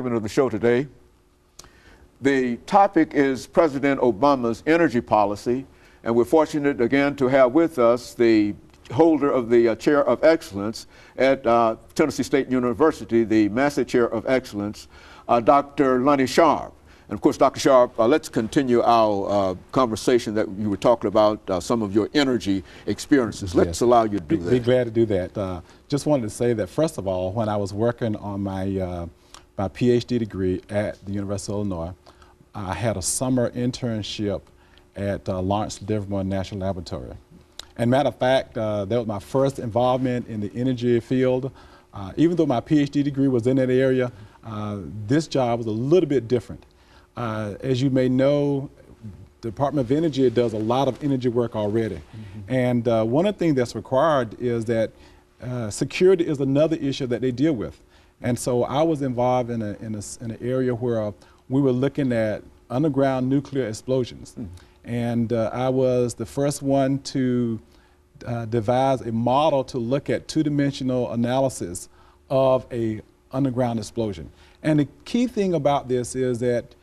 Segment of the show today. The topic is President Obama's energy policy, and we're fortunate again to have with us the holder of the Chair of Excellence at Tennessee State University, the Massey Chair of Excellence, Dr. LSharpe. And of course, Dr. Sharpe, let's continue our conversation that you were talking about, some of your energy experiences. Let's allow you to do that. Be glad to do that. Just wanted to say that, first of all, when I was working on my PhD degree at the University of Illinois, I had a summer internship at Lawrence Livermore National Laboratory. And matter of fact, that was my first involvement in the energy field. Even though my PhD degree was in that area, this job was a little bit different. As you may know, the Department of Energy does a lot of energy work already. And one of the things that's required is that security is another issue that they deal with. And so I was involved in an area where we were looking at underground nuclear explosions. And I was the first one to devise a model to look at two-dimensional analysis of a underground explosion. And the key thing about this is that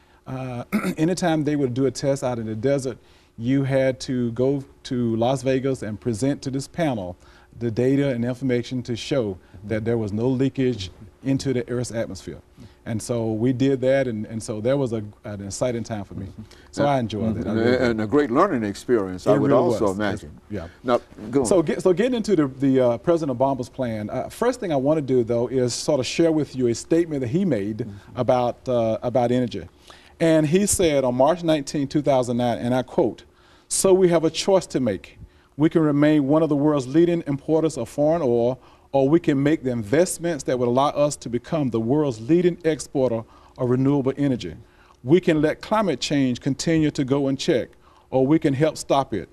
anytime they would do a test out in the desert, you had to go to Las Vegas and present to this panel the data and information to show that there was no leakage into the Earth's atmosphere. And so we did that, and so that was an exciting time for me. So I enjoyed that. And a great learning experience, I would also imagine. Yeah. Now, go on. So getting into the President Obama's plan, first thing I want to do, though, is sort of share with you a statement that he made about energy. And he said on March 19, 2009, and I quote, "So we have a choice to make. We can remain one of the world's leading importers of foreign oil, or we can make the investments that would allow us to become the world's leading exporter of renewable energy. We can let climate change continue to go unchecked, or we can help stop it.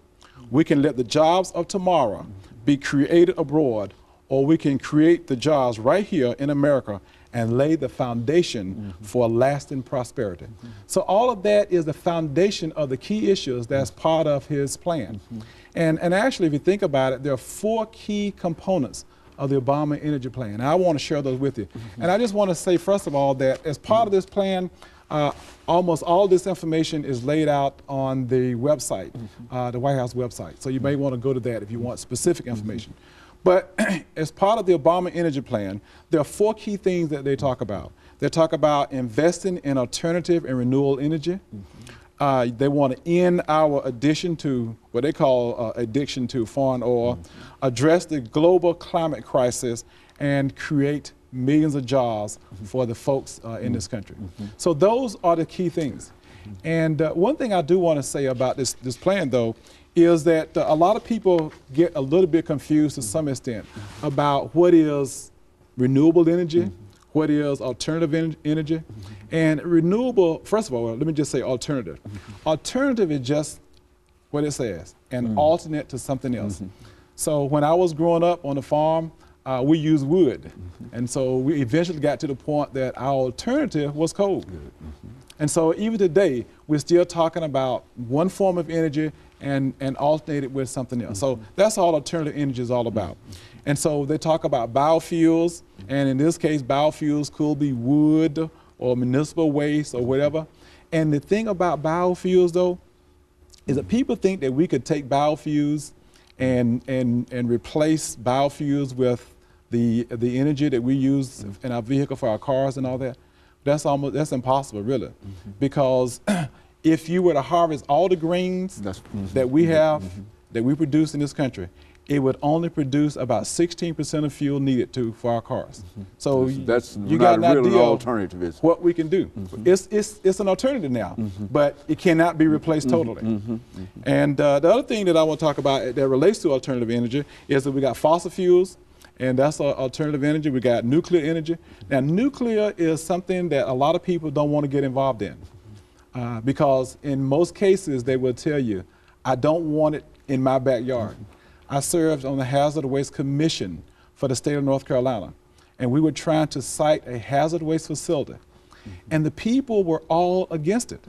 We can let the jobs of tomorrow be created abroad, or we can create the jobs right here in America and lay the foundation for lasting prosperity." So all of that is the foundation of the key issues that's part of his plan. And actually, if you think about it, there are 4 key components of the Obama energy plan. And I want to share those with you. And I just want to say, first of all, that as part of this plan, almost all this information is laid out on the website, the White House website. So you may want to go to that if you want specific information. But as part of the Obama energy plan, there are 4 key things that they talk about. They talk about investing in alternative and renewable energy. They want to end our addiction to what they call addiction to foreign oil, address the global climate crisis, and create millions of jobs for the folks in this country. So those are the key things. And one thing I do want to say about this plan, though, is that a lot of people get a little bit confused to some extent about what is renewable energy, what is alternative energy. And renewable, first of all, let me just say alternative. Alternative is just what it says, an alternate to something else. So when I was growing up on the farm, we used wood. And so we eventually got to the point that our alternative was coal. And so even today, we're still talking about one form of energy and alternate it with something else. So that's all alternative energy is all about. And so they talk about biofuels, and in this case, biofuels could be wood or municipal waste or whatever. And the thing about biofuels, though, is that people think that we could take biofuels and replace biofuels with the energy that we use in our vehicle for our cars and all that. That's impossible, really, because if you were to harvest all the grains that we have, that we produce in this country, it would only produce about 16% of fuel needed for our cars. So that's you got an idea alternative, of what we can do. It's an alternative now, but it cannot be replaced totally. And the other thing that I want to talk about that relates to alternative energy is that we got fossil fuels, and that's alternative energy. We got nuclear energy. Now, nuclear is something that a lot of people don't want to get involved in because in most cases they will tell you, I don't want it in my backyard. I served on the Hazard Waste Commission for the state of North Carolina, and we were trying to site a hazard waste facility, and the people were all against it.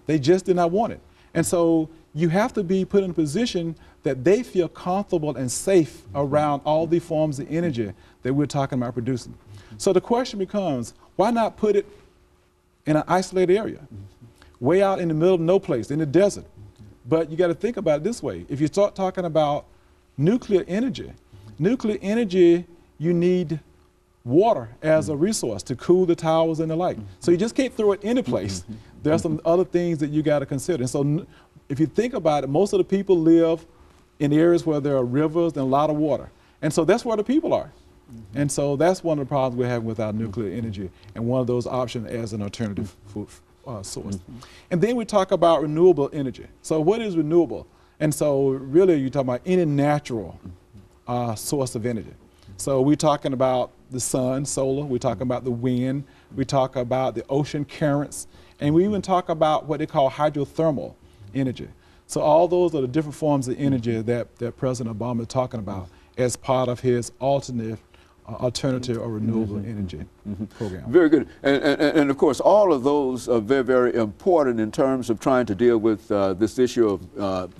They just did not want it. And so you have to be put in a position that they feel comfortable and safe around all the forms of energy that we're talking about producing. So the question becomes, why not put it in an isolated area, way out in the middle of no place, in the desert. But you got to think about it this way. If you start talking about nuclear energy, you need water as a resource to cool the towers and the like. So you just can't throw it any place. There are some other things that you got to consider. And so if you think about it, most of the people live in areas where there are rivers and a lot of water. And so that's where the people are. And so that's one of the problems we're having with our nuclear energy, and one of those options as an alternative source. And then we talk about renewable energy. So what is renewable? And so really you're talking about any natural source of energy. So we're talking about the sun, solar, we're talking about the wind, we talk about the ocean currents, and we even talk about what they call hydrothermal energy. So all those are the different forms of energy that President Obama is talking about as part of his alternative or renewable energy program. Very good. And of course, all of those are very, very important in terms of trying to deal with this issue of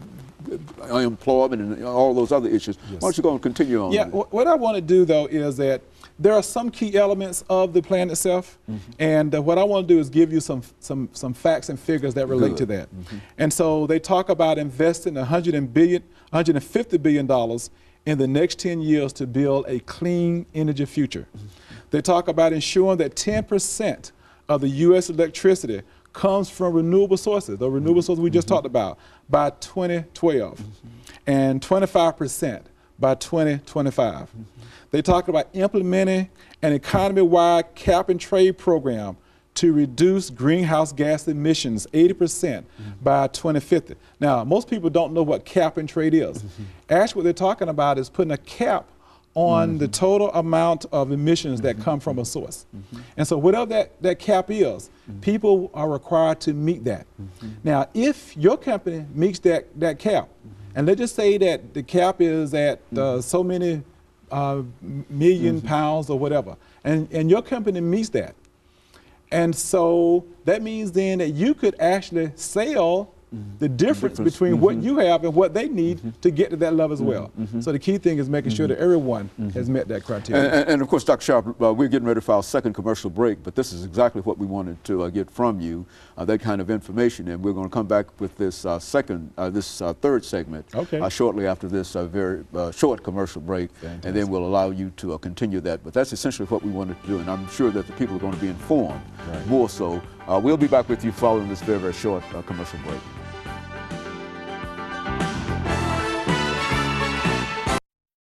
unemployment and all those other issues. Yes. Why don't you go and continue on? Yeah, what I want to do though is that there are some key elements of the plan itself, and what I want to do is give you some facts and figures that relate to that. And so they talk about investing $150 billion in the next 10 years to build a clean energy future. They talk about ensuring that 10% of the U.S. electricity comes from renewable sources, the renewable sources we just talked about, by 2012, and 25% by 2025. They talk about implementing an economy-wide cap and trade program to reduce greenhouse gas emissions 80% by 2050. Now, most people don't know what cap and trade is. Actually, what they're talking about is putting a cap on the total amount of emissions that come from a source. And so whatever that cap is, people are required to meet that. Now, if your company meets that cap, and let's just say that the cap is at so many million pounds or whatever, and your company meets that, and so that means then that you could actually sell the difference between what you have and what they need to get to that level as well. So the key thing is making sure that everyone has met that criteria. And of course, Dr. Sharp, we're getting ready for our second commercial break, but this is exactly what we wanted to get from you, that kind of information. And we're going to come back with this third segment shortly after this very short commercial break. Fantastic. And then we'll allow you to continue that. But that's essentially what we wanted to do, and I'm sure that the people are going to be informed more so. We'll be back with you following this very, very short commercial break.